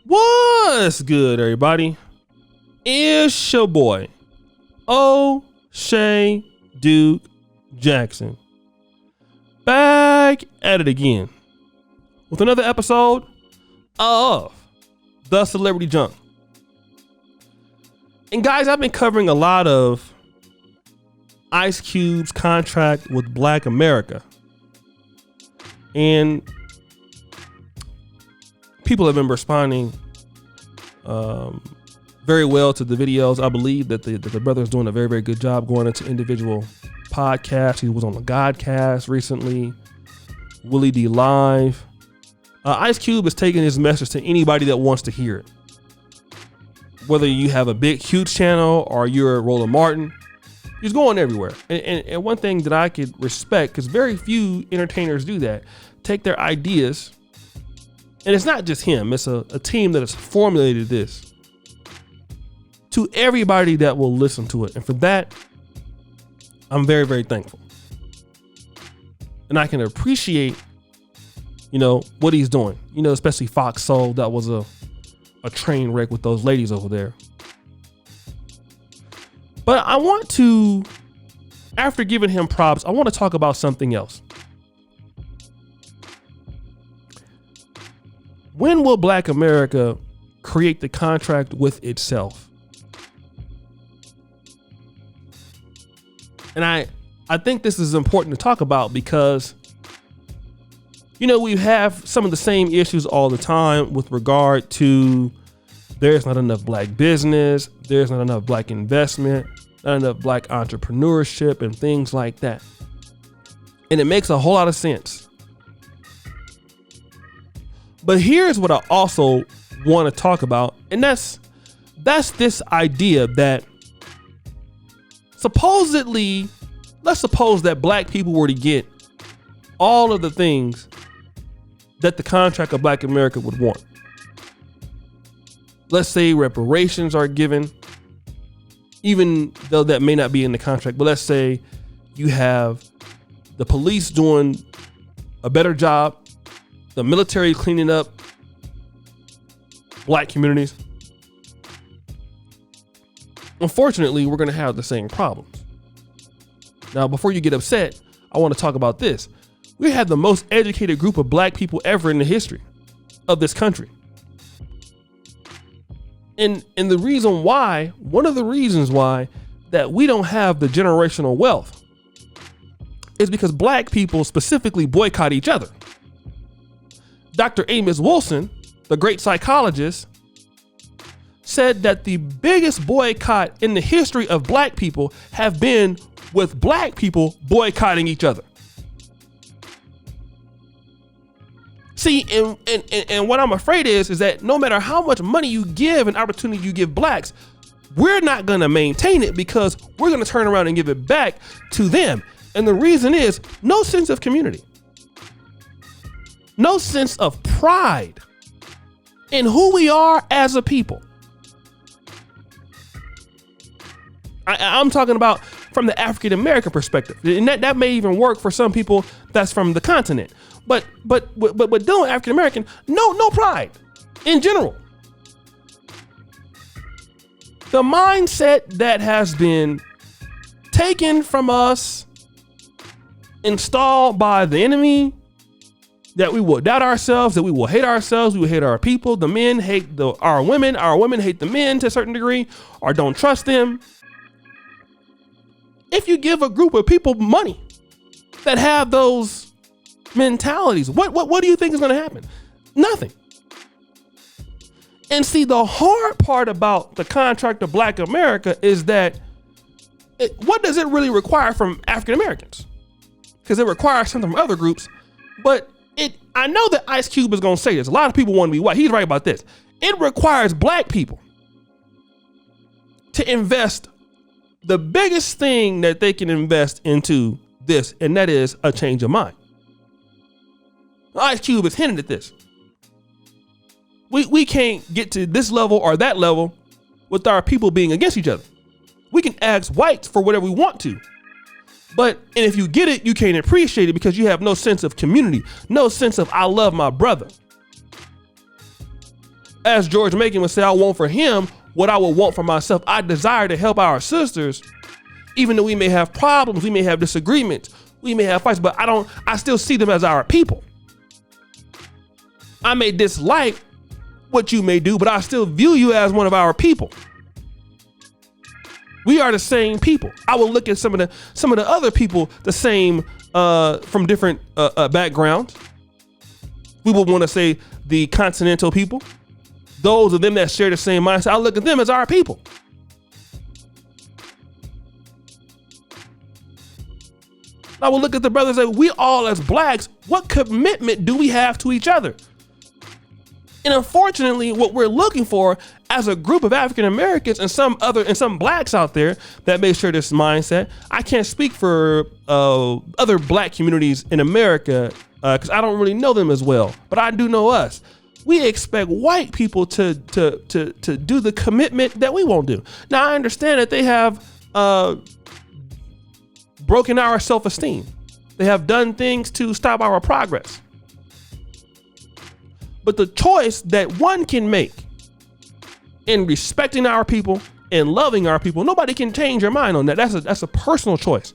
What's good, everybody? It's your boy, O'Shea Duke Jackson, back at it again with another episode of The Celebrity Junk. And guys, I've been covering a lot of Ice Cube's contract with Black America, and people have been responding very well to the videos. I believe that the brother is doing a very, very good job going into individual podcasts. He was on the Godcast recently, Willie D Live. Ice Cube is taking his message to anybody that wants to hear it. Whether you have a big, huge channel or you're Roland Martin, he's going everywhere. And one thing that I could respect, because very few entertainers do that, take their ideas. And it's not just him, it's a team that has formulated this to everybody that will listen to it. And for that, I'm very, very thankful. And I can appreciate, what he's doing. Especially Fox Soul, that was a train wreck with those ladies over there. But I want to, after giving him props, I want to talk about something else. When will Black America create the contract with itself? And I think this is important to talk about because, we have some of the same issues all the time with regard to there's not enough black business, there's not enough black investment, not enough black entrepreneurship and things like that. And it makes a whole lot of sense. But here's what I also want to talk about, and that's this idea that supposedly, let's suppose that black people were to get all of the things that the contract of Black America would want. Let's say reparations are given, even though that may not be in the contract, but let's say you have the police doing a better job, the military cleaning up black communities. Unfortunately, we're going to have the same problems. Now, before you get upset, I want to talk about this. We had the most educated group of black people ever in the history of this country. And the reason why, one of the reasons why that we don't have the generational wealth is because black people specifically boycott each other. Dr. Amos Wilson, the great psychologist, said that the biggest boycott in the history of black people have been with black people boycotting each other. See, and what I'm afraid is that no matter how much money you give and opportunity you give blacks, we're not going to maintain it because we're going to turn around and give it back to them. And the reason is no sense of community. No sense of pride in who we are as a people. I'm talking about from the African American perspective, and that may even work for some people that's from the continent. But dealing with African American, no pride in general. The mindset that has been taken from us, installed by the enemy, that we will doubt ourselves, that we will hate ourselves, we will hate our people. The men hate our women hate the men to a certain degree, or don't trust them. If you give a group of people money that have those mentalities, what do you think is going to happen? Nothing. And see, the hard part about the contract of Black America is that what does it really require from African Americans? Because it requires something from other groups, but I know that Ice Cube is going to say this. A lot of people want to be white. He's right about this. It requires black people to invest the biggest thing that they can invest into this, and that is a change of mind. Ice Cube has hinted at this. We can't get to this level or that level with our people being against each other. We can ask whites for whatever we want to. And if you get it, you can't appreciate it because you have no sense of community, no sense of I love my brother. As George Macon would say, I want for him what I would want for myself. I desire to help our sisters, even though we may have problems, we may have disagreements, we may have fights, but I still see them as our people. I may dislike what you may do, but I still view you as one of our people. We are the same people. I will look at some of the other people the same from different backgrounds. We will want to say the continental people, those of them that share the same mindset. I look at them as our people. I will look at the brothers and say, we all as blacks, what commitment do we have to each other? And unfortunately, what we're looking for as a group of African Americans and some blacks out there that may share this mindset. I can't speak for other black communities in America because I don't really know them as well, but I do know us. We expect white people to do the commitment that we won't do. Now I understand that they have broken our self-esteem. They have done things to stop our progress. But the choice that one can make in respecting our people and loving our people, nobody can change your mind on that. That's a personal choice.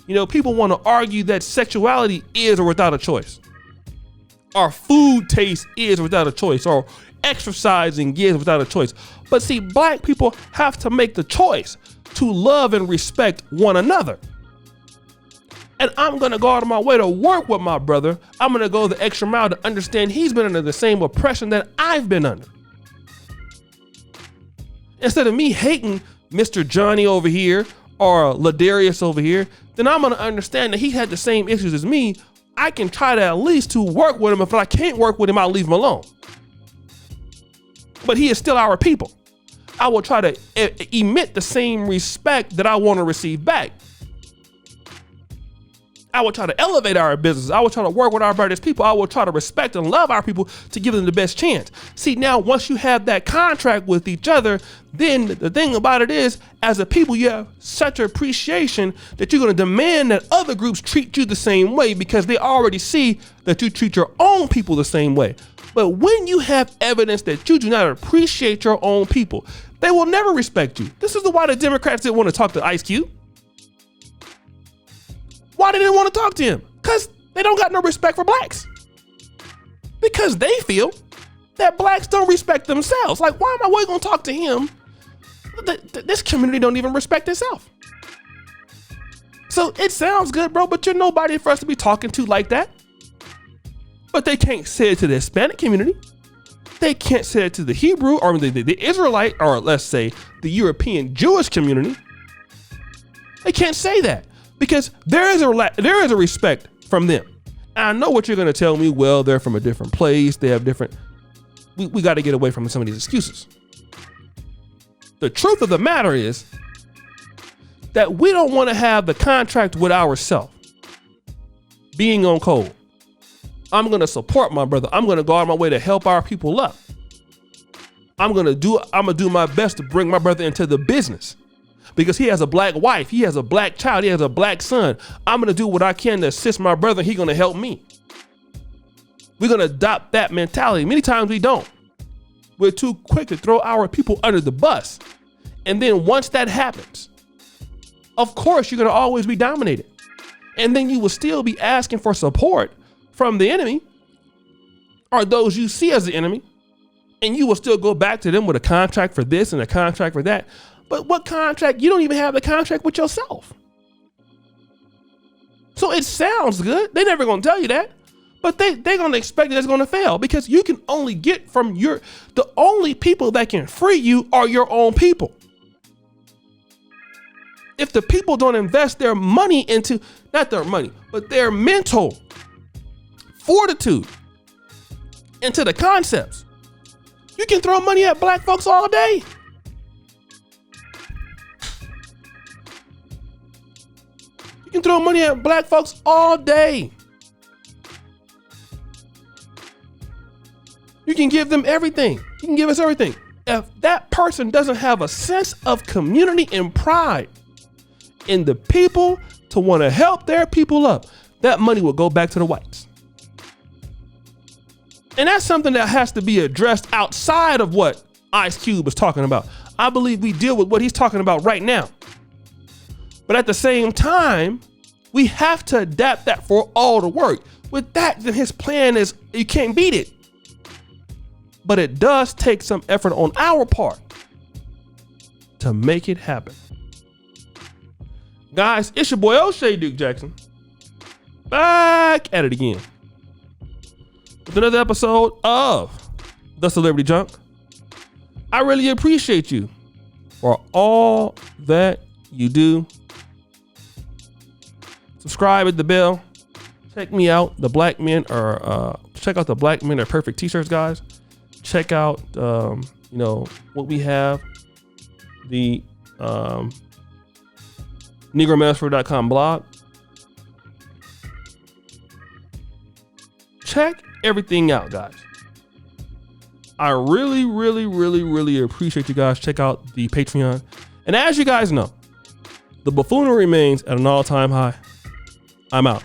You know, people want to argue that sexuality is or without a choice. Or food taste is without a choice. Or exercising is without a choice. But see, black people have to make the choice to love and respect one another. And I'm going to go out of my way to work with my brother. I'm going to go the extra mile to understand he's been under the same oppression that I've been under. Instead of me hating Mr. Johnny over here or Ladarius over here, then I'm going to understand that he had the same issues as me. I can try to at least to work with him. If I can't work with him, I'll leave him alone. But he is still our people. I will try to emit the same respect that I want to receive back. I will try to elevate our business. I will try to work with our brightest people. I will try to respect and love our people to give them the best chance. See, now, once you have that contract with each other, then the thing about it is, as a people, you have such appreciation that you're going to demand that other groups treat you the same way because they already see that you treat your own people the same way. But when you have evidence that you do not appreciate your own people, they will never respect you. This is why the Democrats didn't want to talk to Ice Cube. Why they didn't want to talk to him? Because they don't got no respect for blacks. Because they feel that blacks don't respect themselves. Like, why am I going to talk to him? This community don't even respect itself. So it sounds good, bro, but you're nobody for us to be talking to like that. But they can't say it to the Hispanic community. They can't say it to the Hebrew or the Israelite, or let's say the European Jewish community. They can't say that. Because there is a respect from them. And I know what you're going to tell me. Well, they're from a different place. They have different. We got to get away from some of these excuses. The truth of the matter is that we don't want to have the contract with ourselves being on code. I'm going to support my brother. I'm going to go out of my way to help our people up. I'm going to do my best to bring my brother into the business. Because he has a black wife, he has a black child, he has a black son. I'm going to do what I can to assist my brother. He's going to help me. We're going to adopt that mentality. Many times we don't. We're too quick to throw our people under the bus. And then once that happens, of course, you're going to always be dominated. And then you will still be asking for support from the enemy or those you see as the enemy. And you will still go back to them with a contract for this and a contract for that. But what contract? You don't even have the contract with yourself. So it sounds good. They're never going to tell you that. But they're going to expect that it's going to fail because you can only get from the only people that can free you are your own people. If the people don't invest their money into, not their money, but their mental fortitude into the concepts, you can throw money at black folks all day. You can throw money at black folks all day. You can give them everything. You can give us everything. If that person doesn't have a sense of community and pride in the people to want to help their people up, that money will go back to the whites. And that's something that has to be addressed outside of what Ice Cube is talking about. I believe we deal with what he's talking about right now. But at the same time, we have to adapt that for all to work. With that, then his plan is you can't beat it. But it does take some effort on our part to make it happen. Guys, it's your boy O'Shea Duke Jackson. Back at it again with another episode of The Celebrity Junk. I really appreciate you for all that you do. Subscribe, hit the bell. Check me out. The Black Men are check out the Black Men Are Perfect t-shirts, guys. Check out what we have. The NegroMansford.com blog. Check everything out, guys. I really, really, really, really appreciate you guys. Check out the Patreon. And as you guys know, the buffoonery remains at an all-time high. I'm out.